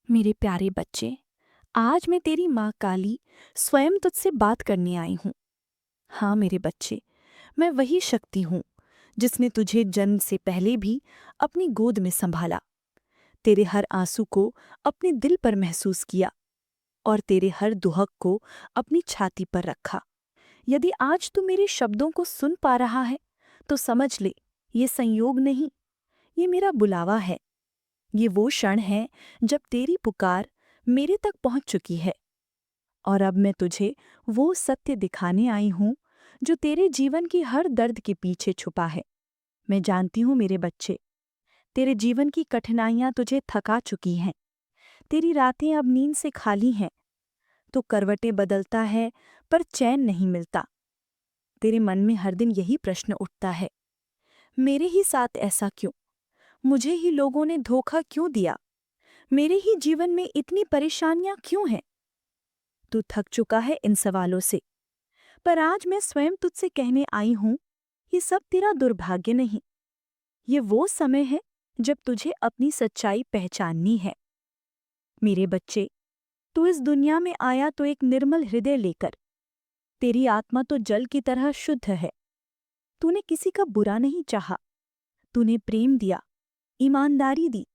मेरे प्यारे बच्चे, आज मैं तेरी माँ काली स्वयं तुझसे बात करने आई हूँ। हाँ मेरे बच्चे, मैं वही शक्ति हूँ जिसने तुझे जन्म से पहले भी अपनी गोद में संभाला, तेरे हर आंसू को अपने दिल पर महसूस किया और तेरे हर दुहक को अपनी छाती पर रखा। यदि आज तू मेरे शब्दों को सुन पा रहा है, तो समझ ले, ये संयोग नहीं, ये मेरा बुलावा है। ये वो क्षण है जब तेरी पुकार मेरे तक पहुंच चुकी है और अब मैं तुझे वो सत्य दिखाने आई हूं जो तेरे जीवन की हर दर्द के पीछे छुपा है। मैं जानती हूं मेरे बच्चे, तेरे जीवन की कठिनाइयां तुझे थका चुकी हैं। तेरी रातें अब नींद से खाली हैं। तो करवटें बदलता है पर चैन नहीं मिलता। तेरे मन में हर दिन यही प्रश्न उठता है, मेरे ही साथ ऐसा क्यों? मुझे ही लोगों ने धोखा क्यों दिया? मेरे ही जीवन में इतनी परेशानियां क्यों हैं? तू थक चुका है इन सवालों से, पर आज मैं स्वयं तुझसे कहने आई हूं, ये सब तेरा दुर्भाग्य नहीं, ये वो समय है जब तुझे अपनी सच्चाई पहचाननी है। मेरे बच्चे, तू इस दुनिया में आया तो एक निर्मल हृदय लेकर। तेरी आत्मा तो जल की तरह शुद्ध है। तूने किसी का बुरा नहीं चाहा, तूने प्रेम दिया, ईमानदारी दी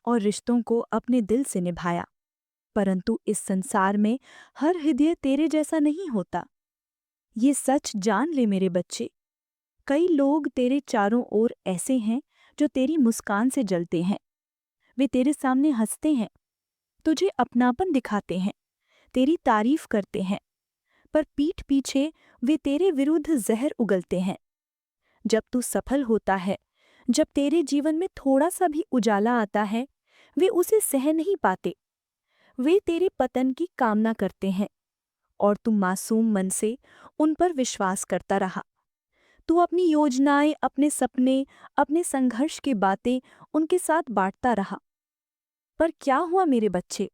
और रिश्तों को अपने दिल से निभाया। परंतु इस संसार में हर हृदय तेरे जैसा नहीं होता। ये सच जान ले मेरे बच्चे, कई लोग तेरे चारों ओर ऐसे हैं जो तेरी मुस्कान से जलते हैं। वे तेरे सामने हंसते हैं, तुझे अपनापन दिखाते हैं, तेरी तारीफ करते हैं, पर पीठ पीछे वे तेरे विरुद्ध जहर उगलते हैं। जब तू सफल होता है, जब तेरे जीवन में थोड़ा सा भी उजाला आता है, वे उसे सह नहीं पाते। वे तेरे पतन की कामना करते हैं और तू मासूम मन से उन पर विश्वास करता रहा। तू अपनी योजनाएं, अपने सपने, अपने संघर्ष की बातें उनके साथ बांटता रहा। पर क्या हुआ मेरे बच्चे?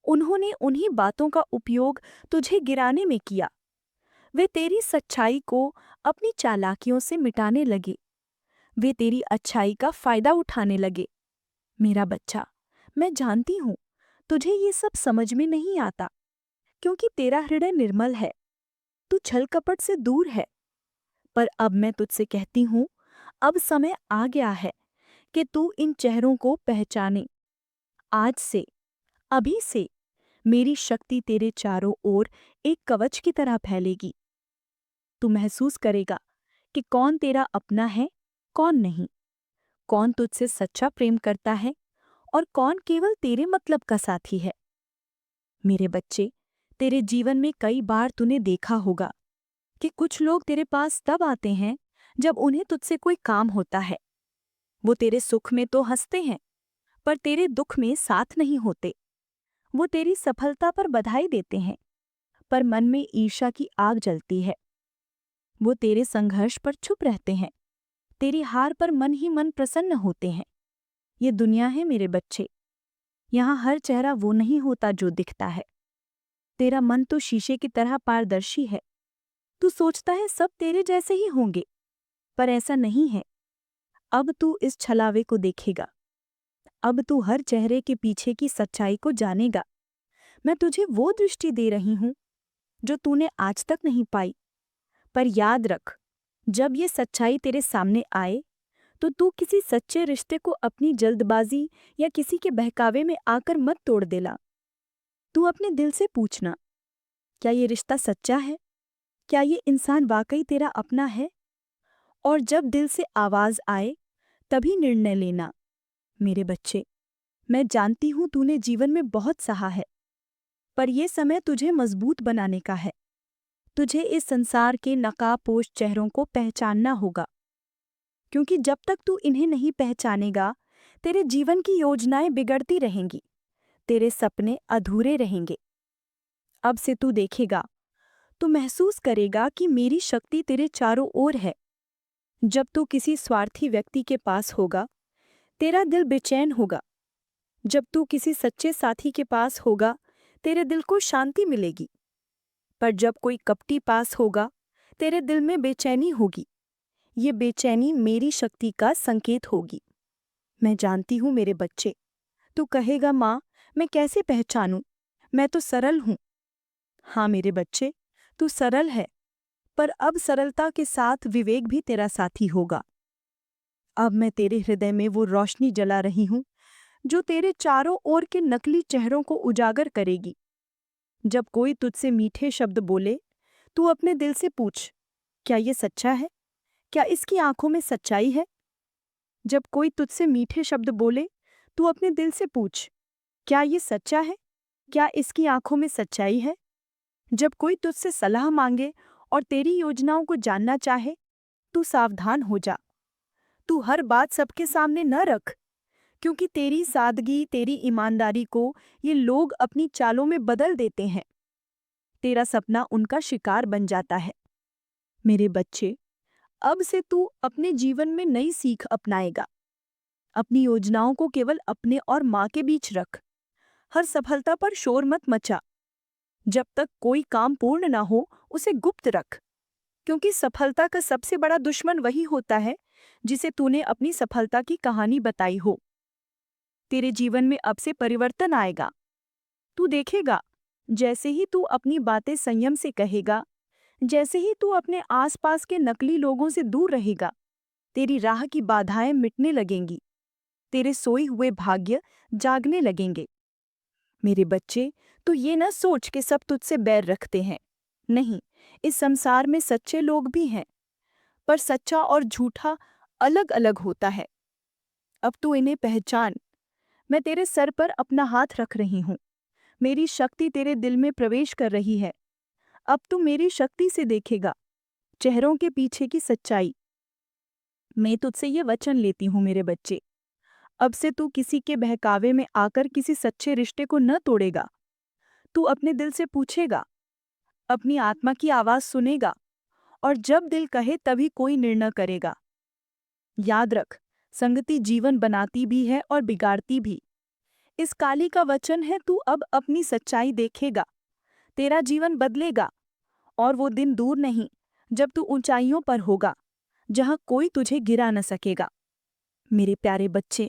उन्होंने उन्हीं बातों का उपयोग तुझे गिराने में किया। वे तेरी सच्चाई को अपनी चालाकियों से मिटाने लगे। वे तेरी अच्छाई का फायदा उठाने लगे। मेरा बच्चा, मैं जानती हूँ तुझे ये सब समझ में नहीं आता, क्योंकि तेरा हृदय निर्मल है, तू छल कपट से दूर है। पर अब मैं तुझसे कहती हूँ, अब समय आ गया है कि तू इन चेहरों को पहचाने। आज से, अभी से, मेरी शक्ति तेरे चारों ओर एक कवच की तरह फैलेगी। तू महसूस करेगा कि कौन तेरा अपना है, कौन नहीं, कौन तुझसे सच्चा प्रेम करता है और कौन केवल तेरे मतलब का साथी है। मेरे बच्चे, तेरे जीवन में कई बार तूने देखा होगा कि कुछ लोग तेरे पास तब आते हैं जब उन्हें तुझसे कोई काम होता है। वो तेरे सुख में तो हंसते हैं, पर तेरे दुख में साथ नहीं होते। वो तेरी सफलता पर बधाई देते हैं, पर मन में ईर्ष्या की आग जलती है। वो तेरे संघर्ष पर चुप रहते हैं, तेरी हार पर मन ही मन प्रसन्न होते हैं। ये दुनिया है मेरे बच्चे, यहाँ हर चेहरा वो नहीं होता जो दिखता है। तेरा मन तो शीशे की तरह पारदर्शी है। तू सोचता है सब तेरे जैसे ही होंगे, पर ऐसा नहीं है। अब तू इस छलावे को देखेगा। अब तू हर चेहरे के पीछे की सच्चाई को जानेगा। मैं तुझे वो दृष्टि दे रही हूँ जो तूने आज तक नहीं पाई। पर याद रख, जब ये सच्चाई तेरे सामने आए, तो तू किसी सच्चे रिश्ते को अपनी जल्दबाजी या किसी के बहकावे में आकर मत तोड़ देला। तू अपने दिल से पूछना, क्या ये रिश्ता सच्चा है? क्या ये इंसान वाकई तेरा अपना है? और जब दिल से आवाज आए, तभी निर्णय लेना। मेरे बच्चे, मैं जानती हूं तूने जीवन में बहुत सहा है, पर यह समय तुझे मजबूत बनाने का है। तुझे इस संसार के नकाबपोश चेहरों को पहचानना होगा, क्योंकि जब तक तू इन्हें नहीं पहचानेगा, तेरे जीवन की योजनाएं बिगड़ती रहेंगी, तेरे सपने अधूरे रहेंगे। अब से तू देखेगा, तू महसूस करेगा कि मेरी शक्ति तेरे चारों ओर है। जब तू किसी स्वार्थी व्यक्ति के पास होगा, तेरा दिल बेचैन होगा। जब तू किसी सच्चे साथी के पास होगा, तेरे दिल को शांति मिलेगी। पर जब कोई कपटी पास होगा, तेरे दिल में बेचैनी होगी। ये बेचैनी मेरी शक्ति का संकेत होगी। मैं जानती हूँ मेरे बच्चे, तू कहेगा माँ, मैं कैसे पहचानूं? मैं तो सरल हूं। हाँ मेरे बच्चे, तू सरल है, पर अब सरलता के साथ विवेक भी तेरा साथी होगा। अब मैं तेरे हृदय में वो रोशनी जला रही हूं जो तेरे चारों ओर के नकली चेहरों को उजागर करेगी। जब कोई तुझसे मीठे शब्द बोले, तू अपने दिल से पूछ, क्या ये सच्चा है? क्या इसकी आंखों में सच्चाई है? जब कोई तुझसे मीठे शब्द बोले, तू अपने दिल से पूछ, क्या ये सच्चा है? क्या इसकी आंखों में सच्चाई है? जब कोई तुझसे सलाह मांगे और तेरी योजनाओं को जानना चाहे, तू सावधान हो जा। तू हर बात सबके सामने न रख, क्योंकि तेरी सादगी, तेरी ईमानदारी को ये लोग अपनी चालों में बदल देते हैं। तेरा सपना उनका शिकार बन जाता है। मेरे बच्चे, अब से तू अपने जीवन में नई सीख अपनाएगा। अपनी योजनाओं को केवल अपने और माँ के बीच रख। हर सफलता पर शोर मत मचा। जब तक कोई काम पूर्ण ना हो, उसे गुप्त रख, क्योंकि सफलता का सबसे बड़ा दुश्मन वही होता है जिसे तूने अपनी सफलता की कहानी बताई हो। तेरे जीवन में अब से परिवर्तन आएगा। तू देखेगा, जैसे ही तू अपनी बातें संयम से कहेगा, जैसे ही तू अपने आसपास के नकली लोगों से दूर रहेगा, तेरी राह की बाधाएं मिटने लगेंगी। तेरे सोए हुए भाग्य जागने लगेंगे। मेरे बच्चे, तू ये न सोच कि सब तुझसे बैर रखते हैं। नहीं, इस संसार में सच्चे लोग भी हैं, पर सच्चा और झूठा अलग अलग होता है। अब तू इन्हें पहचान। मैं तेरे सर पर अपना हाथ रख रही हूँ। मेरी शक्ति तेरे दिल में प्रवेश कर रही है। अब तू मेरी शक्ति से देखेगा चेहरों के पीछे की सच्चाई। मैं तुझसे ये वचन लेती हूँ मेरे बच्चे, अब से तू किसी के बहकावे में आकर किसी सच्चे रिश्ते को न तोड़ेगा। तू अपने दिल से पूछेगा, अपनी आत्मा की आवाज सुनेगा, और जब दिल कहे तभी कोई निर्णय करेगा। याद रख, संगति जीवन बनाती भी है और बिगाड़ती भी। इस काली का वचन है, तू अब अपनी सच्चाई देखेगा, तेरा जीवन बदलेगा। और वो दिन दूर नहीं जब तू ऊंचाइयों पर होगा, जहां कोई तुझे गिरा न सकेगा। मेरे प्यारे बच्चे,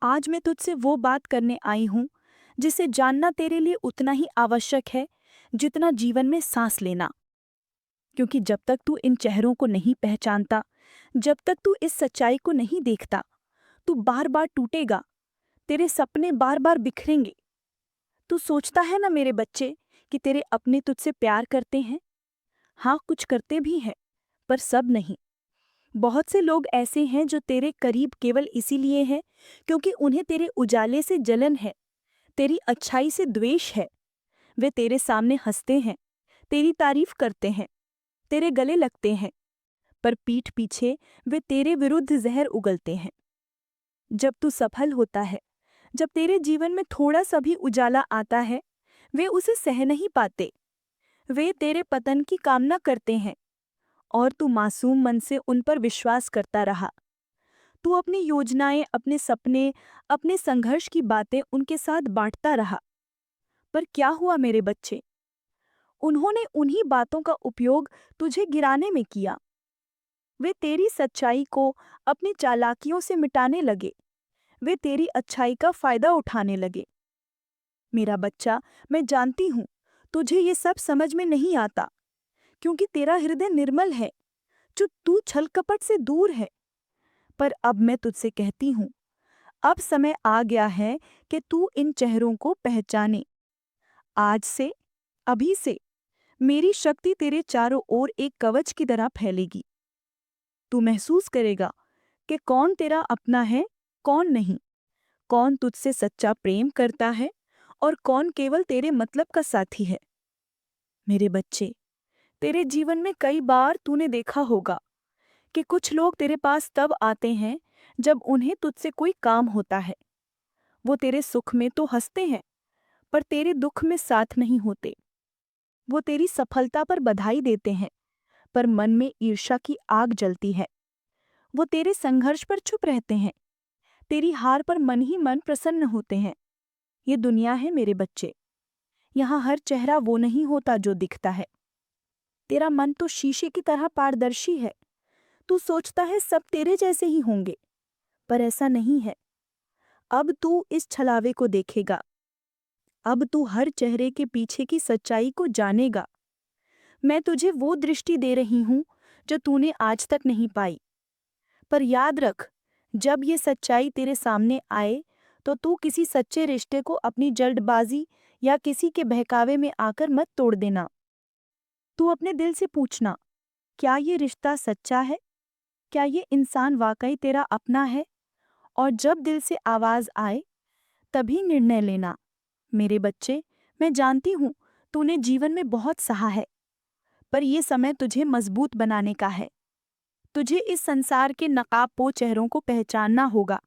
आज मैं तुझसे वो बात करने आई हूं जिसे जानना तेरे लिए उतना ही आवश्यक है जितना जीवन में सांस लेना। क्योंकि जब तक तू इन चेहरों को नहीं पहचानता, जब तक तू इस सच्चाई को नहीं देखता, तू बार बार टूटेगा, तेरे सपने बार बार बिखरेंगे। तू सोचता है ना मेरे बच्चे कि तेरे अपने तुझसे प्यार करते हैं। हाँ, कुछ करते भी हैं, पर सब नहीं। बहुत से लोग ऐसे हैं जो तेरे करीब केवल इसीलिए हैं क्योंकि उन्हें तेरे उजाले से जलन है, तेरी अच्छाई से द्वेष है। वे तेरे सामने हंसते हैं, तेरी तारीफ करते हैं, तेरे गले लगते हैं, पर पीठ पीछे वे तेरे विरुद्ध जहर उगलते हैं। जब तू सफल होता है, जब तेरे जीवन में थोड़ा सा भी उजाला आता है, वे उसे सह नहीं पाते। वे तेरे पतन की कामना करते हैं, और तू मासूम मन से उन पर विश्वास करता रहा। तू अपनी योजनाएं, अपने सपने, अपने संघर्ष की बातें उनके साथ बांटता रहा। पर क्या हुआ मेरे बच्चे? उन्होंने उन्हीं बातों का उपयोग तुझे गिराने में किया। वे तेरी सच्चाई को अपनी चालाकियों से मिटाने लगे। वे तेरी अच्छाई का फायदा उठाने लगे। मेरा बच्चा, मैं जानती हूँ तुझे ये सब समझ में नहीं आता, क्योंकि तेरा हृदय निर्मल है, जो तू छल कपट से दूर है। पर अब मैं तुझसे कहती हूँ, अब समय आ गया है कि तू इन चेहरों को पहचाने। आज से, अभी से, मेरी शक्ति तेरे चारों ओर एक कवच की तरह फैलेगी। तू महसूस करेगा कि कौन तेरा अपना है, कौन नहीं, कौन तुझसे सच्चा प्रेम करता है और कौन केवल तेरे मतलब का साथी है। मेरे बच्चे, तेरे जीवन में कई बार तूने देखा होगा कि कुछ लोग तेरे पास तब आते हैं जब उन्हें तुझसे कोई काम होता है। वो तेरे सुख में तो हंसते हैं, पर तेरे दुख में साथ नहीं होते। वो तेरी सफलता पर बधाई देते हैं, पर मन में ईर्ष्या की आग जलती है। वो तेरे संघर्ष पर चुप रहते हैं, तेरी हार पर मन ही मन प्रसन्न होते हैं। ये दुनिया है मेरे बच्चे, यहाँ हर चेहरा वो नहीं होता जो दिखता है। तेरा मन तो शीशे की तरह पारदर्शी है। तू सोचता है सब तेरे जैसे ही होंगे, पर ऐसा नहीं है। अब तू इस छलावे को देखेगा। अब तू हर चेहरे के पीछे की सच्चाई को जानेगा। मैं तुझे वो दृष्टि दे रही हूँ जो तूने आज तक नहीं पाई। पर याद रख, जब ये सच्चाई तेरे सामने आए तो तू किसी सच्चे रिश्ते को अपनी जल्दबाजी या किसी के बहकावे में आकर मत तोड़ देना। तू अपने दिल से पूछना, क्या ये रिश्ता सच्चा है? क्या ये इंसान वाकई तेरा अपना है? और जब दिल से आवाज आए तभी निर्णय लेना। मेरे बच्चे, मैं जानती हूँ तूने जीवन में बहुत सहा है, पर यह समय तुझे मजबूत बनाने का है। तुझे इस संसार के नकाबपोश चेहरों को पहचानना होगा,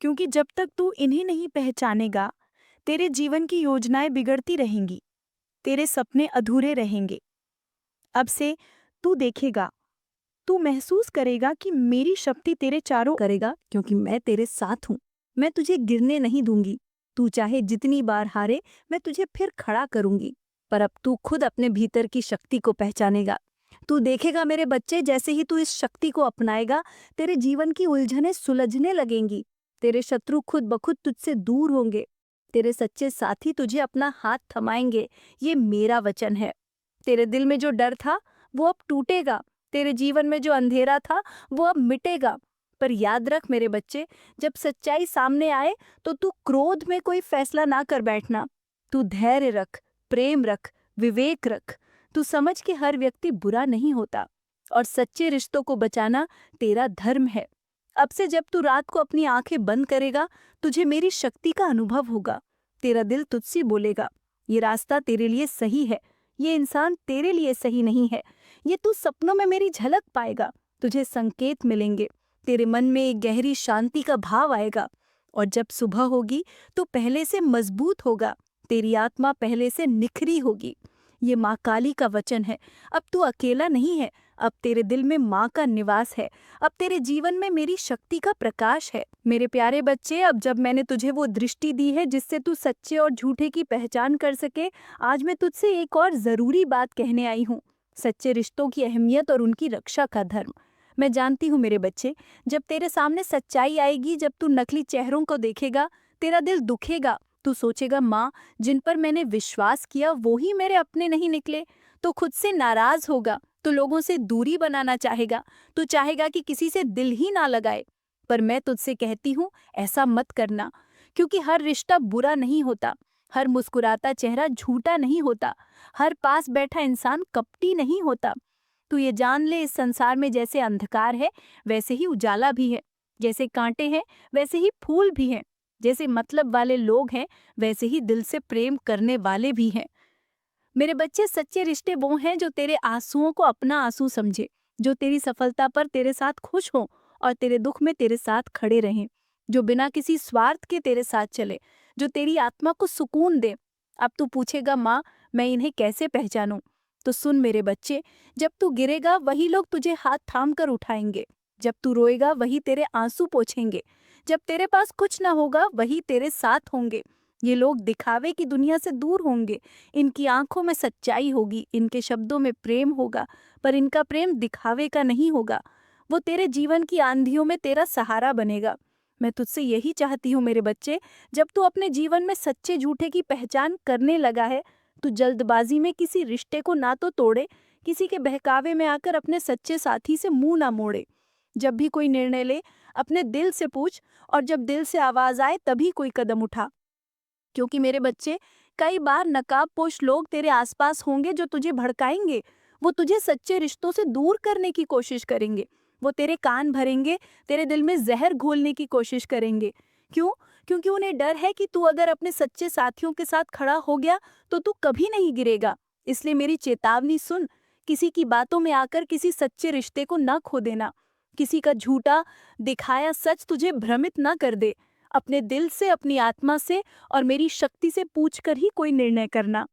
क्योंकि जब तक तू इन्हें नहीं पहचानेगा, तेरे जीवन की योजनाएं बिगड़ती रहेंगी, तेरे सपने अधूरे रहेंगे। अब से तू देखेगा, तू महसूस करेगा कि मेरी शक्ति तेरे चारों करेगा, क्योंकि मैं तेरे साथ हूँ। मैं तुझे गिरने नहीं दूंगी। तू चाहे जितनी बार हारे, मैं तुझे फिर खड़ा करूंगी। पर अब तू खुद अपने भीतर की शक्ति को पहचानेगा। तू देखेगा मेरे बच्चे, जैसे ही तू इस शक्ति को अपनाएगा, तेरे जीवन की उलझनें सुलझने लगेंगी। तेरे शत्रु खुद ब खुद तुझसे दूर होंगे। तेरे सच्चे साथी तुझे अपना हाथ थमाएंगे। ये मेरा वचन है। तेरे दिल में जो डर था वो अब टूटेगा। तेरे जीवन में जो अंधेरा था वो अब मिटेगा। पर याद रख मेरे बच्चे, जब सच्चाई सामने आए तो तू क्रोध में कोई फैसला ना कर बैठना। तू धैर्य रख, प्रेम रख, विवेक रख। तू समझ कि हर व्यक्ति बुरा नहीं होता और सच्चे रिश्तों को बचाना तेरा धर्म है। अब से जब तू रात को अपनी आंखें बंद करेगा, तुझे मेरी शक्ति का अनुभव होगा। तेरा दिल तुझसे बोलेगा, ये रास्ता तेरे लिए सही है, ये इंसान तेरे लिए सही नहीं है। ये तू सपनों में मेरी झलक पाएगा। तुझे संकेत मिलेंगे। तेरे मन में एक गहरी शांति का भाव आएगा। और जब सुबह होगी तो पहले से मजबूत होगा। तेरी आत्मा पहले से निखरी होगी। ये माँ काली का वचन है। अब तू अकेला नहीं है। अब तेरे दिल में माँ का निवास है। अब तेरे जीवन में मेरी शक्ति का प्रकाश है। मेरे प्यारे बच्चे, अब जब मैंने तुझे वो दृष्टि दी है जिससे तू सच्चे और झूठे की पहचान कर सके, आज मैं तुझसे एक और जरूरी बात कहने आई हूँ। सच्चे रिश्तों की अहमियत और उनकी रक्षा का धर्म। मैं जानती हूँ मेरे बच्चे, जब तेरे सामने सच्चाई आएगी, जब तू नकली चेहरों को देखेगा, तेरा दिल दुखेगा। तू सोचेगा, माँ, जिन पर मैंने विश्वास किया वो ही मेरे अपने नहीं निकले। तो खुद से नाराज होगा। तो लोगों से दूरी बनाना चाहेगा। तू चाहेगा कि किसी से दिल ही ना लगाए। पर मैं तुझसे कहती हूँ, ऐसा मत करना, क्योंकि हर रिश्ता बुरा नहीं होता। हर मुस्कुराता चेहरा झूठा नहीं होता। हर पास बैठा इंसान कपटी नहीं होता। तू ये जान ले, इस संसार में जैसे अंधकार है वैसे ही उजाला भी है। जैसे कांटे हैं वैसे ही फूल भी हैं। जैसे मतलब वाले लोग हैं वैसे ही दिल से प्रेम करने वाले भी हैं। मेरे बच्चे, सच्चे रिश्ते वो हैं जो तेरे आंसुओं को अपना आंसू समझे, जो तेरी सफलता पर तेरे साथ खुश हो और तेरे दुख में तेरे साथ खड़े रहें, जो बिना किसी स्वार्थ के तेरे साथ चले, जो तेरी आत्मा को सुकून दे। अब तू पूछेगा, माँ, मैं इन्हें कैसे पहचानूं? तो सुन मेरे बच्चे, जब तू गिरेगा वही लोग तुझे हाथ थाम कर उठाएंगे। जब तू रोएगा वही तेरे आंसू पोंछेंगे। जब तेरे पास कुछ ना होगा वही तेरे साथ होंगे। ये लोग दिखावे की दुनिया से दूर होंगे। इनकी आंखों में सच्चाई होगी, इनके शब्दों में प्रेम होगा, पर इनका प्रेम दिखावे का नहीं होगा। वो तेरे जीवन की आंधियों में तेरा सहारा बनेगा। मैं तुझसे यही चाहती हूँ मेरे बच्चे, जब तू अपने जीवन में सच्चे झूठे की पहचान करने लगा है, तू जल्दबाजी में किसी रिश्ते को ना तो तोड़े, किसी के बहकावे में आकर अपने सच्चे साथी से मुंह ना मोड़े। जब भी कोई निर्णय ले, अपने दिल से पूछ, और जब दिल से आवाज आए तभी कोई कदम उठा। क्योंकि मेरे बच्चे, कई बार नकाबपोश लोग तेरे आसपास होंगे जो तुझे भड़काएंगे। वो तुझे सच्चे रिश्तों से दूर करने की कोशिश करेंगे। वो तेरे कान भरेंगे, तेरे दिल में जहर घोलने की कोशिश करेंगे। क्यों? क्योंकि उन्हें डर है कि तू अगर अपने सच्चे साथियों के साथ खड़ा हो गया तो तू कभी नहीं गिरेगा। इसलिए मेरी चेतावनी सुन, किसी की बातों में आकर किसी सच्चे रिश्ते को न खो देना। किसी का झूठा दिखाया सच तुझे भ्रमित न कर दे। अपने दिल से, अपनी आत्मा से और मेरी शक्ति से पूछकर ही कोई निर्णय करना।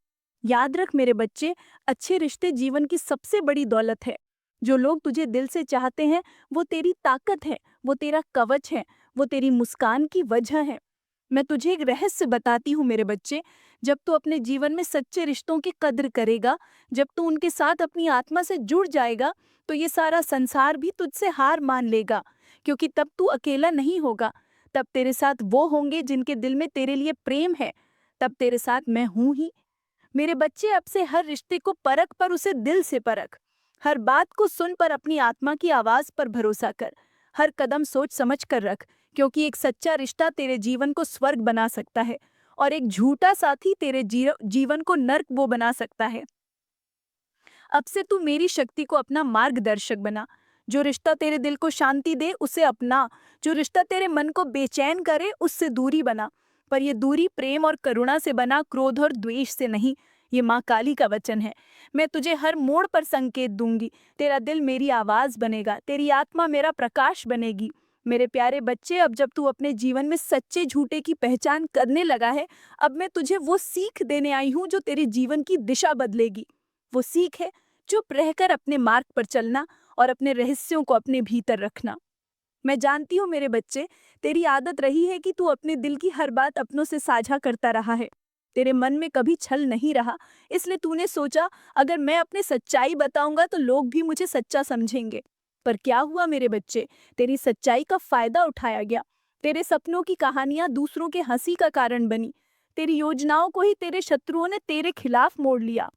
याद रख मेरे बच्चे, अच्छे रिश्ते जीवन की सबसे बड़ी दौलत है। जो लोग तुझे दिल से चाहते हैं वो तेरी ताकत है, वो तेरा कवच है, वो तेरी मुस्कान की वजह है। मैं तुझे एक रहस्य बताती हूँ मेरे बच्चे, जब तू अपने जीवन में सच्चे रिश्तों की कद्र करेगा, जब तू उनके साथ अपनी आत्मा से जुड़ जाएगा, तो ये सारा संसार भी तुझसे हार मान लेगा। क्योंकि तब तू अकेला नहीं होगा। तब तेरे साथ वो होंगे जिनके दिल में तेरे लिए प्रेम है। तब तेरे साथ मैं हूं ही। मेरे बच्चे, अब से हर रिश्ते को परख पर उसे दिल से परख। हर बात को सुन पर अपनी आत्मा की आवाज पर भरोसा कर। हर कदम सोच समझ कर रख, क्योंकि एक सच्चा रिश्ता तेरे जीवन को स्वर्ग बना सकता है और एक झूठा साथी तेरे जीवन को नर्क वो बना सकता है। अब से तू मेरी शक्ति को अपना मार्गदर्शक बना। जो रिश्ता तेरे दिल को शांति दे उसे अपना। जो रिश्ता तेरे मन को बेचैन करे उससे दूरी बना। पर यह दूरी प्रेम और करुणा से बना, क्रोध और द्वेष से नहीं। ये माँ काली का वचन है। मैं तुझे हर मोड़ पर संकेत दूंगी। तेरा दिल मेरी आवाज बनेगा, तेरी आत्मा मेरा प्रकाश बनेगी। मेरे प्यारे बच्चे, अब जब तू अपने जीवन में सच्चे झूठे की पहचान करने लगा है, अब मैं तुझे वो सीख देने आई हूँ जो तेरे जीवन की दिशा बदलेगी। वो सीख है चुप रहकर अपने मार्ग पर चलना और अपने रहस्यों को अपने भीतर रखना। मैं जानती हूँ मेरे बच्चे, तेरी आदत रही है कि तू अपने दिल की हर बात अपनों से साझा करता रहा है। तेरे मन में कभी छल नहीं रहा, इसलिए तूने सोचा अगर मैं अपनी सच्चाई बताऊंगा तो लोग भी मुझे सच्चा समझेंगे। पर क्या हुआ मेरे बच्चे, तेरी सच्चाई का फायदा उठाया गया। तेरे सपनों की कहानियां दूसरों के हंसी का कारण बनी। तेरी योजनाओं को ही तेरे शत्रुओं ने तेरे खिलाफ मोड़ लिया।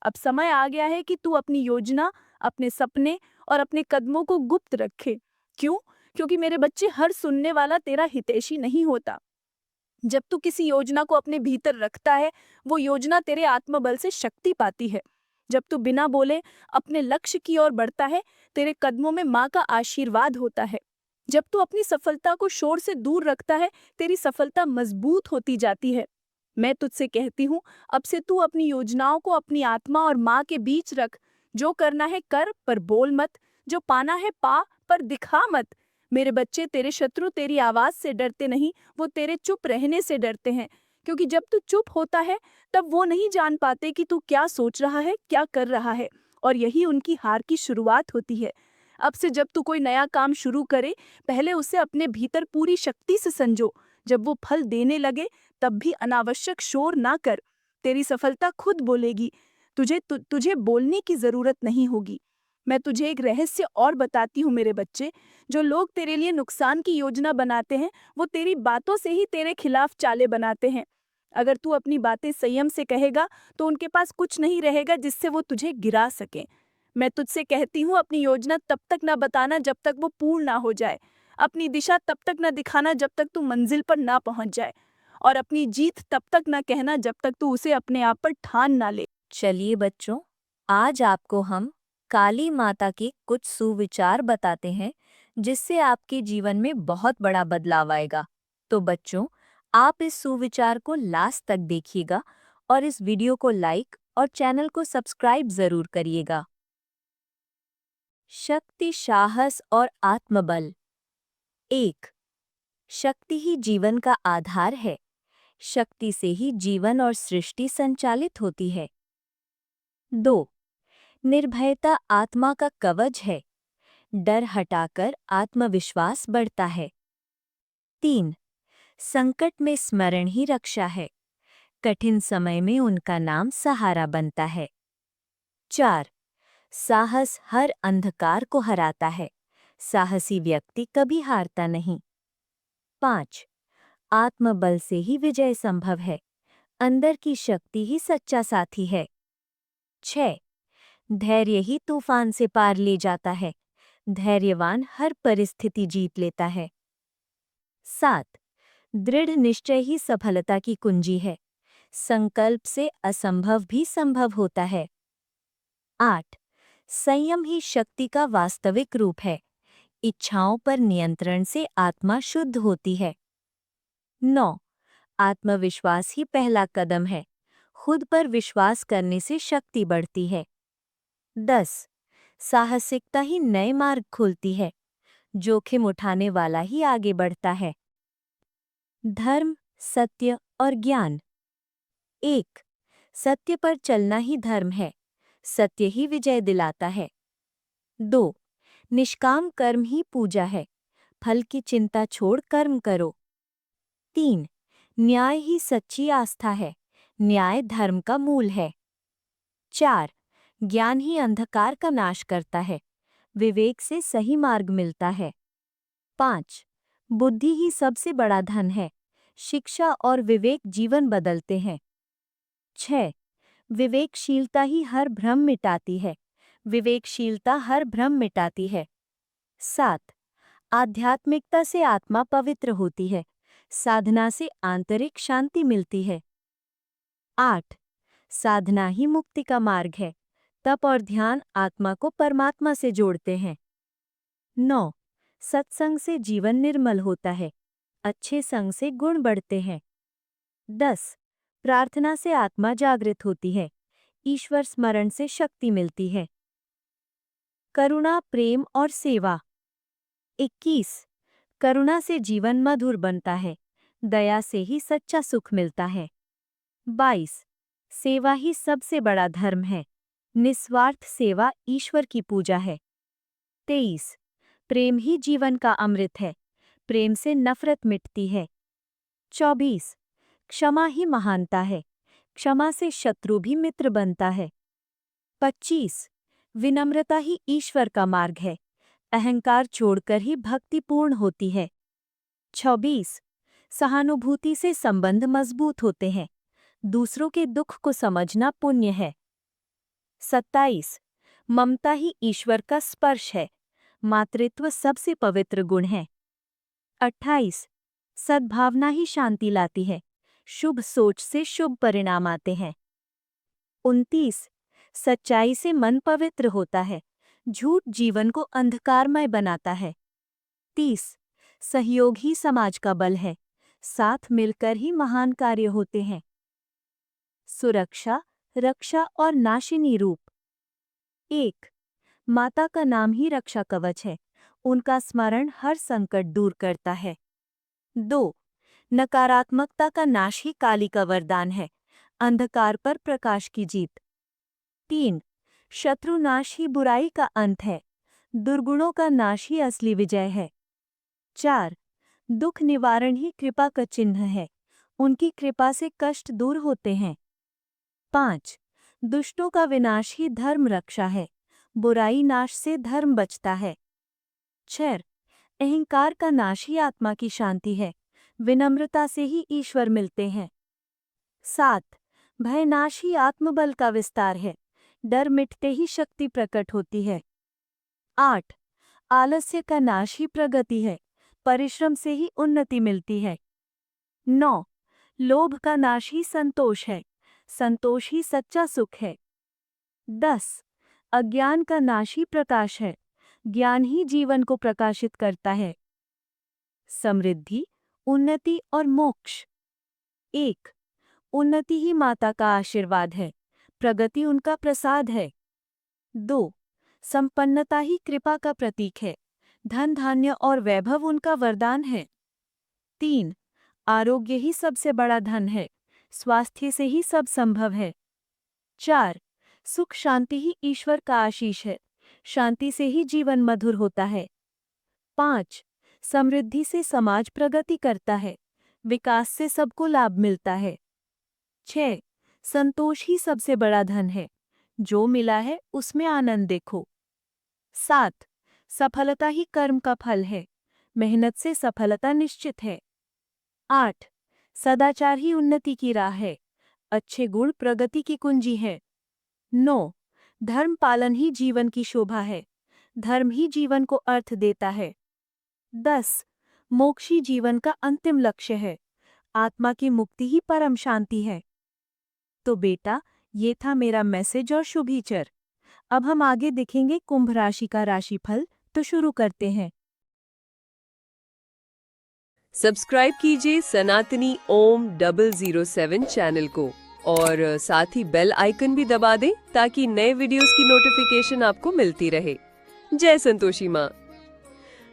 अब समय आ गया है कि तू अपनी योजना, अपने सपने और अपने कदमों को गुप्त रखे। क्यों? क्योंकि मेरे बच्चे, हर सुनने वाला तेरा हितैषी नहीं होता। जब तू किसी योजना को अपने भीतर रखता है, वो योजना तेरे आत्मबल से शक्ति पाती है। जब तू बिना बोले अपने लक्ष्य की ओर बढ़ता है, तेरे कदमों में माँ का आशीर्वाद होता है। जब तू अपनी सफलता को शोर से दूर रखता है, तेरी सफलता मजबूत होती जाती है। मैं तुझसे कहती हूँ, अब से तू अपनी योजनाओं को अपनी आत्मा और माँ के बीच रख। जो करना है कर, पर बोल मत। जो पाना है पा, पर दिखा मत। मेरे बच्चे, तेरे शत्रु तेरी आवाज से डरते नहीं, वो तेरे चुप रहने से डरते हैं। क्योंकि जब तू चुप होता है, तब वो नहीं जान पाते कि तू क्या सोच रहा है, क्या कर रहा है, और यही उनकी हार की शुरुआत होती है। अब से जब तू कोई नया काम शुरू करे, पहले उसे अपने भीतर पूरी शक्ति से संजो। जब वो फल देने लगे, तब भी अनावश्यक शोर ना कर। तेरी सफलता खुद बोलेगी। तुझे बोलने की जरूरत नहीं होगी। मैं तुझे एक रहस्य और बताती हूँ मेरे बच्चे। जो लोग तेरे लिए नुकसान की योजना बनाते हैं, वो तेरी बातों से ही तेरे खिलाफ चालें बनाते हैं। अगर तू अपनी बातें संयम से कहेगा, तो उनके पास कुछ नहीं रहेगा जिससे वो तुझे गिरा सके। मैं तुझसे कहती हूँ, अपनी योजना तब तक ना बताना जब तक वो पूर्ण ना हो जाए। अपनी दिशा तब तक ना दिखाना जब तक तू मंजिल पर ना पहुंच जाए। और अपनी जीत तब तक ना कहना जब तक तू उसे अपने आप पर ठान ना ले। चलिए बच्चों, आज आपको हम काली माता के कुछ सुविचार बताते हैं जिससे आपके जीवन में बहुत बड़ा बदलाव आएगा। तो बच्चों, आप इस सुविचार को लास्ट तक देखिएगा और इस वीडियो को लाइक और चैनल को सब्सक्राइब जरूर करिएगा। शक्ति, साहस और आत्मबल। 1. शक्ति ही जीवन का आधार है। शक्ति से ही जीवन और सृष्टि संचालित होती है। 2. निर्भयता आत्मा का कवच है। डर हटाकर आत्मविश्वास बढ़ता है। 3. संकट में स्मरण ही रक्षा है। कठिन समय में उनका नाम सहारा बनता है। 4. साहस हर अंधकार को हराता है। साहसी व्यक्ति कभी हारता नहीं। 5. आत्मबल से ही विजय संभव है। अंदर की शक्ति ही सच्चा साथी है। 6. धैर्य ही तूफान से पार ले जाता है। धैर्यवान हर परिस्थिति जीत लेता है। 7. दृढ़ निश्चय ही सफलता की कुंजी है। संकल्प से असंभव भी संभव होता है। 8. संयम ही शक्ति का वास्तविक रूप है। इच्छाओं पर नियंत्रण से आत्मा शुद्ध होती है। 9. आत्मविश्वास ही पहला कदम है। खुद पर विश्वास करने से शक्ति बढ़ती है। 10. साहसिकता ही नए मार्ग खोलती है। जोखिम उठाने वाला ही आगे बढ़ता है। धर्म, सत्य और ज्ञान। 1. सत्य पर चलना ही धर्म है। सत्य ही विजय दिलाता है। 2. निष्काम कर्म ही पूजा है। फल की चिंता छोड़ कर्म करो। 3. न्याय ही सच्ची आस्था है। न्याय धर्म का मूल है। 4. ज्ञान ही अंधकार का नाश करता है। विवेक से सही मार्ग मिलता है। 5. बुद्धि ही सबसे बड़ा धन है। शिक्षा और विवेक जीवन बदलते हैं। 6. विवेकशीलता ही हर भ्रम मिटाती है। विवेकशीलता हर भ्रम मिटाती है। 7. आध्यात्मिकता से आत्मा पवित्र होती है। साधना से आंतरिक शांति मिलती है। 8. साधना ही मुक्ति का मार्ग है। तप और ध्यान आत्मा को परमात्मा से जोड़ते हैं। 9. सत्संग से जीवन निर्मल होता है। अच्छे संग से गुण बढ़ते हैं। 10. प्रार्थना से आत्मा जागृत होती है। ईश्वर स्मरण से शक्ति मिलती है। करुणा, प्रेम और सेवा। 21. करुणा से जीवन मधुर बनता है। दया से ही सच्चा सुख मिलता है। 22. सेवा ही सबसे बड़ा धर्म है। निस्वार्थ सेवा ईश्वर की पूजा है। 23. प्रेम ही जीवन का अमृत है। प्रेम से नफरत मिटती है। 24. क्षमा ही महानता है। क्षमा से शत्रु भी मित्र बनता है। 25. विनम्रता ही ईश्वर का मार्ग है। अहंकार छोड़कर ही भक्ति पूर्ण होती है। 26. सहानुभूति से संबंध मजबूत होते हैं। दूसरों के दुख को समझना पुण्य है। 27. ममता ही ईश्वर का स्पर्श है। मातृत्व सबसे पवित्र गुण है। 28. सद्भावना ही शांति लाती है। शुभ सोच से शुभ परिणाम आते हैं। 29. सच्चाई से मन पवित्र होता है। झूठ जीवन को अंधकारमय बनाता है। 30. सहयोग ही समाज का बल है। साथ मिलकर ही महान कार्य होते हैं। सुरक्षा, रक्षा और नाशिनी रूप। 1. माता का नाम ही रक्षा कवच है। उनका स्मरण हर संकट दूर करता है। 2. नकारात्मकता का नाश ही काली का वरदान है। अंधकार पर प्रकाश की जीत। 3. शत्रु नाश ही बुराई का अंत है। दुर्गुणों का नाश ही असली विजय है। 4. दुख निवारण ही कृपा का चिन्ह है। उनकी कृपा से कष्ट दूर होते हैं। 5. दुष्टों का विनाश ही धर्म रक्षा है। बुराई नाश से धर्म बचता है। 6. अहंकार का नाश ही आत्मा की शांति है। विनम्रता से ही ईश्वर मिलते हैं। 7. भय नाश ही आत्मबल का विस्तार है। डर मिटते ही शक्ति प्रकट होती है। 8. आलस्य का नाश ही प्रगति है। परिश्रम से ही उन्नति मिलती है। 9. लोभ का नाश ही संतोष है। संतोष ही सच्चा सुख है। 10. अज्ञान का नाश ही प्रकाश है। ज्ञान ही जीवन को प्रकाशित करता है। समृद्धि, उन्नति और मोक्ष। 1. उन्नति ही माता का आशीर्वाद है। प्रगति उनका प्रसाद है। 2. संपन्नता ही कृपा का प्रतीक है। धन धान्य और वैभव उनका वरदान है। 3. आरोग्य ही सबसे बड़ा धन है। स्वास्थ्य से ही सब संभव है। 4. सुख शांति ही ईश्वर का आशीष है। शांति से ही जीवन मधुर होता है। 5. समृद्धि से समाज प्रगति करता है। विकास से सबको लाभ मिलता है। 6. संतोष ही सबसे बड़ा धन है। जो मिला है उसमें आनंद देखो। 7. सफलता ही कर्म का फल है। मेहनत से सफलता निश्चित है। 8. सदाचार ही उन्नति की राह है। अच्छे गुण प्रगति की कुंजी है। 9. धर्म पालन ही जीवन की शोभा है। धर्म ही जीवन को अर्थ देता है। 10. मोक्ष ही जीवन का अंतिम लक्ष्य है। आत्मा की मुक्ति ही परम शांति है। तो बेटा, ये था मेरा मैसेज और शुभीचर। अब हम आगे देखेंगे कुंभ राशि का राशिफल, तो शुरू करते हैं। सब्सक्राइब कीजिए सनातनी ओम 007 चैनल को और साथ ही बेल आइकन भी दबा दें ताकि नए वीडियोस की नोटिफिकेशन आपको मिलती रहे। जय संतोषी माँ।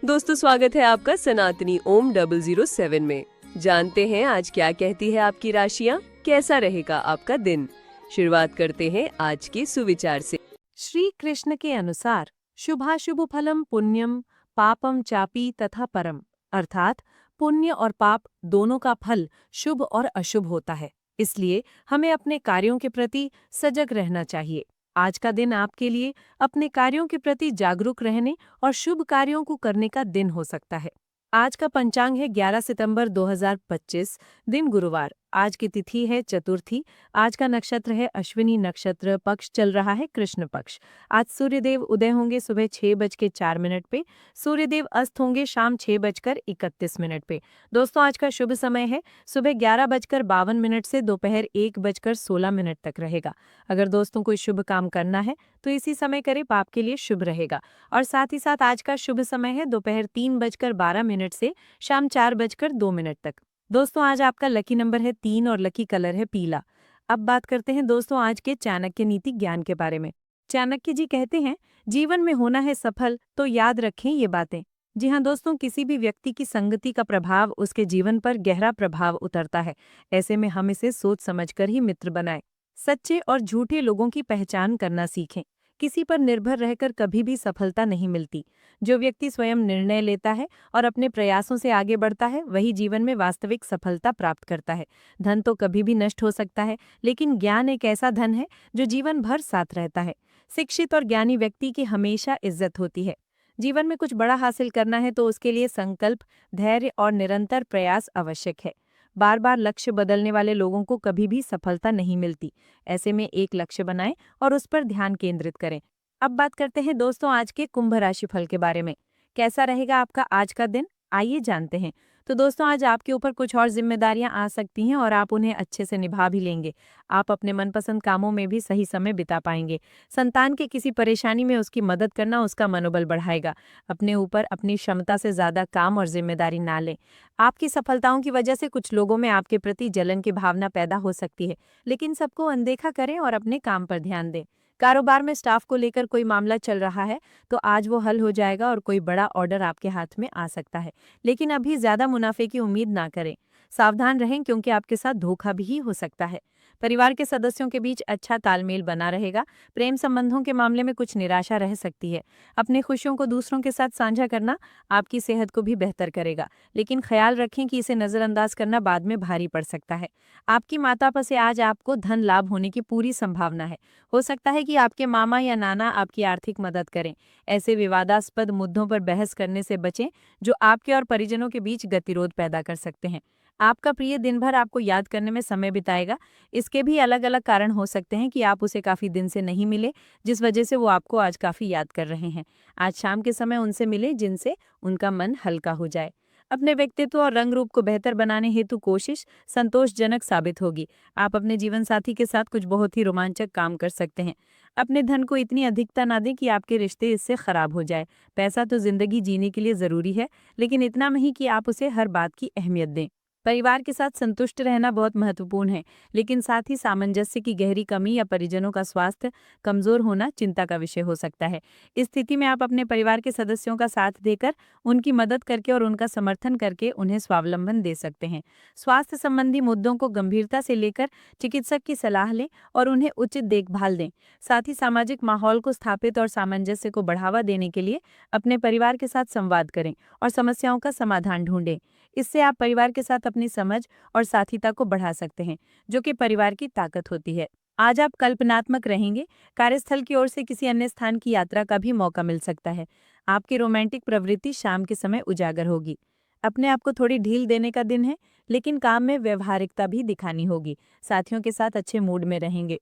दोस्तों, स्वागत है आपका सनातनी ओम 007 में। जानते हैं आज क्या कहती है आपकी राशियाँ, कैसा रहेगा आपका दिन। शुरुआत करते हैं आज के सुविचार से। श्री कृष्ण के अनुसार शुभाशुभ फलम पुण्यम पापम चापी तथा परम, अर्थात पुण्य और पाप दोनों का फल शुभ और अशुभ होता है। इसलिए हमें अपने कार्यों के प्रति सजग रहना चाहिए। आज का दिन आपके लिए अपने कार्यों के प्रति जागरूक रहने और शुभ कार्यों को करने का दिन हो सकता है। आज का पंचांग है 11 सितंबर 2025, दिन गुरुवार। आज की तिथि है चतुर्थी। आज का नक्षत्र है अश्विनी नक्षत्र। पक्ष चल रहा है कृष्ण पक्ष। आज सूर्यदेव उदय होंगे सुबह 6:04 पे। सूर्यदेव अस्त होंगे शाम 6:31 पे। दोस्तों आज का शुभ समय है सुबह 11:52 से दोपहर 1:16 तक रहेगा। अगर दोस्तों कोई शुभ काम करना है तो इसी समय करें, पाप के लिए शुभ रहेगा। और साथ ही साथ आज का शुभ समय है दोपहर 3:12 से शाम 4:02 तक। दोस्तों आज आपका लकी नंबर है 3 और लकी कलर है पीला। अब बात करते हैं दोस्तों आज के चाणक्य नीति ज्ञान के बारे में। चाणक्य जी कहते हैं, जीवन में होना है सफल तो याद रखें ये बातें। जी हाँ दोस्तों, किसी भी व्यक्ति की संगति का प्रभाव उसके जीवन पर गहरा प्रभाव उतरता है। ऐसे में हम इसे सोच समझकर ही मित्र बनाएं। सच्चे और झूठे लोगों की पहचान करना सीखें। किसी पर निर्भर रहकर कभी भी सफलता नहीं मिलती। जो व्यक्ति स्वयं निर्णय लेता है और अपने प्रयासों से आगे बढ़ता है, वही जीवन में वास्तविक सफलता प्राप्त करता है। धन तो कभी भी नष्ट हो सकता है, लेकिन ज्ञान एक ऐसा धन है जो जीवन भर साथ रहता है। शिक्षित और ज्ञानी व्यक्ति की हमेशा इज्जत होती है। जीवन में कुछ बड़ा हासिल करना है तो उसके लिए संकल्प, धैर्य और निरंतर प्रयास आवश्यक है। बार बार लक्ष्य बदलने वाले लोगों को कभी भी सफलता नहीं मिलती। ऐसे में एक लक्ष्य बनाएं और उस पर ध्यान केंद्रित करें। अब बात करते हैं दोस्तों आज के कुंभ राशि फल के बारे में। कैसा रहेगा आपका आज का दिन, आइए जानते हैं। तो दोस्तों आज आपके ऊपर कुछ और जिम्मेदारियां आ सकती हैं और आप उन्हें अच्छे से निभा भी लेंगे। आप अपने मनपसंद कामों में भी सही समय बिता पाएंगे। संतान के किसी परेशानी में उसकी मदद करना उसका मनोबल बढ़ाएगा। अपने ऊपर अपनी क्षमता से ज्यादा काम और जिम्मेदारी ना लें। आपकी सफलताओं की वजह से कुछ लोगों में आपके प्रति जलन की भावना पैदा हो सकती है, लेकिन सबको अनदेखा करें और अपने काम पर ध्यान दें। कारोबार में स्टाफ को लेकर कोई मामला चल रहा है तो आज वो हल हो जाएगा और कोई बड़ा ऑर्डर आपके हाथ में आ सकता है, लेकिन अभी ज्यादा मुनाफे की उम्मीद ना करें। सावधान रहें क्योंकि आपके साथ धोखा भी हो सकता है। परिवार के सदस्यों के बीच अच्छा तालमेल बना रहेगा। प्रेम संबंधों के मामले में कुछ निराशा रह सकती है। अपनी खुशियों को दूसरों के साथ साझा करना आपकी सेहत को भी बेहतर करेगा, लेकिन ख्याल रखें कि इसे नजरअंदाज करना बाद में भारी पड़ सकता है। आपकी माता से आज आपको धन लाभ होने की पूरी संभावना है। हो सकता है कि आपके मामा या नाना आपकी आर्थिक मदद करें। ऐसे विवादास्पद मुद्दों पर बहस करने से बचें जो आपके और परिजनों के बीच गतिरोध पैदा कर सकते हैं। आपका प्रिय दिन भर आपको याद करने में समय बिताएगा। इसके भी अलग अलग कारण हो सकते हैं कि आप उसे काफ़ी दिन से नहीं मिले, जिस वजह से वो आपको आज काफ़ी याद कर रहे हैं। आज शाम के समय उनसे मिलें जिनसे उनका मन हल्का हो जाए। अपने व्यक्तित्व और रंग रूप को बेहतर बनाने हेतु कोशिश संतोषजनक साबित होगी। आप अपने जीवन साथी के साथ कुछ बहुत ही रोमांचक काम कर सकते हैं। अपने धन को इतनी अधिकता ना दें कि आपके रिश्ते इससे खराब हो जाए। पैसा तो जिंदगी जीने के लिए जरूरी है, लेकिन इतना नहीं कि आप उसे हर बात की अहमियत दें। परिवार के साथ संतुष्ट रहना बहुत महत्वपूर्ण है, लेकिन साथ ही सामंजस्य की गहरी कमी या परिजनों का स्वास्थ्य कमजोर होना चिंता का विषय हो सकता है। इस स्थिति में आप अपने परिवार के सदस्यों का साथ देकर, उनकी मदद करके और उनका समर्थन करके उन्हें स्वावलंबन दे सकते हैं। स्वास्थ्य संबंधी मुद्दों को गंभीरता से लेकर चिकित्सक की सलाह लें और उन्हें उचित देखभाल दें। साथ ही सामाजिक माहौल को स्थापित और सामंजस्य को बढ़ावा देने के लिए अपने परिवार के साथ संवाद करें और समस्याओं का समाधान ढूंढें। इससे आप परिवार के साथ अपनी समझ और साथीता को बढ़ा सकते हैं, जो कि परिवार की ताकत होती है। आज आप कल्पनात्मक रहेंगे। कार्यस्थल की ओर से किसी अन्य स्थान की यात्रा का भी मौका मिल सकता है। आपकी रोमांटिक प्रवृत्ति शाम के समय उजागर होगी। अपने आप को थोड़ी ढील देने का दिन है, लेकिन काम में व्यवहारिकता भी दिखानी होगी। साथियों के साथ अच्छे मूड में रहेंगे।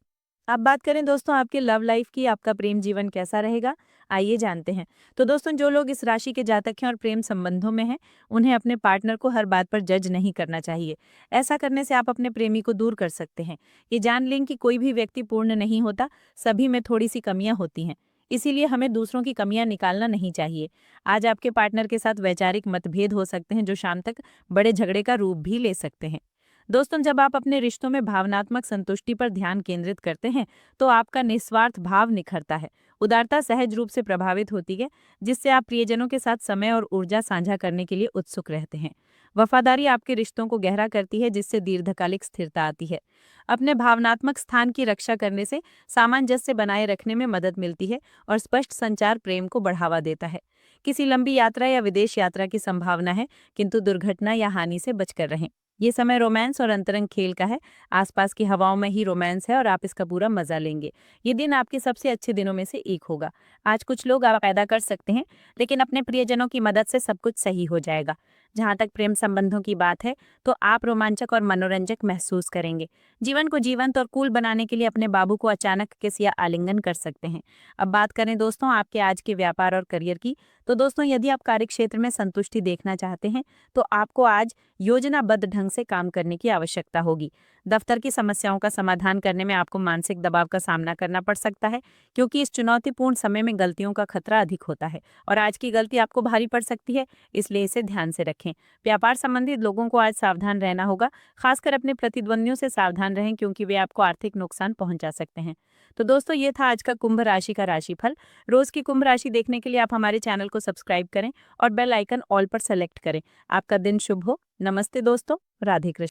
अब बात करें दोस्तों आपके लव लाइफ की, आपका प्रेम जीवन कैसा रहेगा, आइए जानते हैं। तो दोस्तों जो लोग इस राशि के जातक हैं और प्रेम संबंधों में हैं, उन्हें अपने पार्टनर को हर बात पर जज नहीं करना चाहिए। ऐसा करने से आप अपने प्रेमी को दूर कर सकते हैं। ये जान लें कि कोई भी व्यक्ति पूर्ण नहीं होता, सभी में थोड़ी सी कमियां होती हैं। इसीलिए हमें दूसरों की कमियां निकालना नहीं चाहिए। आज आपके पार्टनर के साथ वैचारिक मतभेद हो सकते हैं जो शाम तक बड़े झगड़े का रूप भी ले सकते हैं। दोस्तों जब आप अपने रिश्तों में भावनात्मक संतुष्टि पर ध्यान केंद्रित करते हैं तो आपका निस्वार्थ भाव निखरता है। उदारता सहज रूप से प्रभावित होती है, जिससे आप प्रियजनों के साथ समय और ऊर्जा साझा करने के लिए उत्सुक रहते हैं। वफादारी आपके रिश्तों को गहरा करती है, जिससे दीर्घकालिक स्थिरता आती है। अपने भावनात्मक स्थान की रक्षा करने से सामंजस्य बनाए रखने में मदद मिलती है और स्पष्ट संचार प्रेम को बढ़ावा देता है। किसी लंबी यात्रा या विदेश यात्रा की संभावना है, किंतु दुर्घटना या हानि से बचकर रहें। ये समय रोमांस और अंतरंग खेल का है। आसपास की हवाओं में ही रोमांस है और आप इसका पूरा मजा लेंगे। ये दिन आपके सबसे अच्छे दिनों में से एक होगा। आज कुछ लोग आप पैदा कर सकते हैं, लेकिन अपने प्रियजनों की मदद से सब कुछ सही हो जाएगा। जहाँ तक प्रेम संबंधों की बात है तो आप रोमांचक और मनोरंजक महसूस करेंगे। जीवन को जीवंत और कूल बनाने के लिए अपने बाबू को अचानक किस या आलिंगन कर सकते हैं। अब बात करें दोस्तों आपके आज के व्यापार और करियर की, तो दोस्तों यदि आप कार्य क्षेत्र में संतुष्टि देखना चाहते हैं तो आपको आज योजनाबद्ध ढंग से काम करने की आवश्यकता होगी। दफ्तर की समस्याओं का समाधान करने में आपको मानसिक दबाव का सामना करना पड़ सकता है, क्योंकि इस चुनौतीपूर्ण समय में गलतियों का खतरा अधिक होता है और आज की गलती आपको भारी पड़ सकती है, इसलिए इसे ध्यान से रखें। व्यापार संबंधित लोगों को आज सावधान रहना होगा, खासकर अपने प्रतिद्वंदियों से सावधान रहें क्योंकि वे आपको आर्थिक नुकसान पहुंचा सकते हैं। तो दोस्तों ये था आज का कुंभ राशि का राशिफल। रोज की कुंभ राशि देखने के लिए आप हमारे चैनल को सब्सक्राइब करें और बेल आइकन ऑल पर सेलेक्ट करें। आपका दिन शुभ हो। नमस्ते दोस्तों, राधे कृष्ण।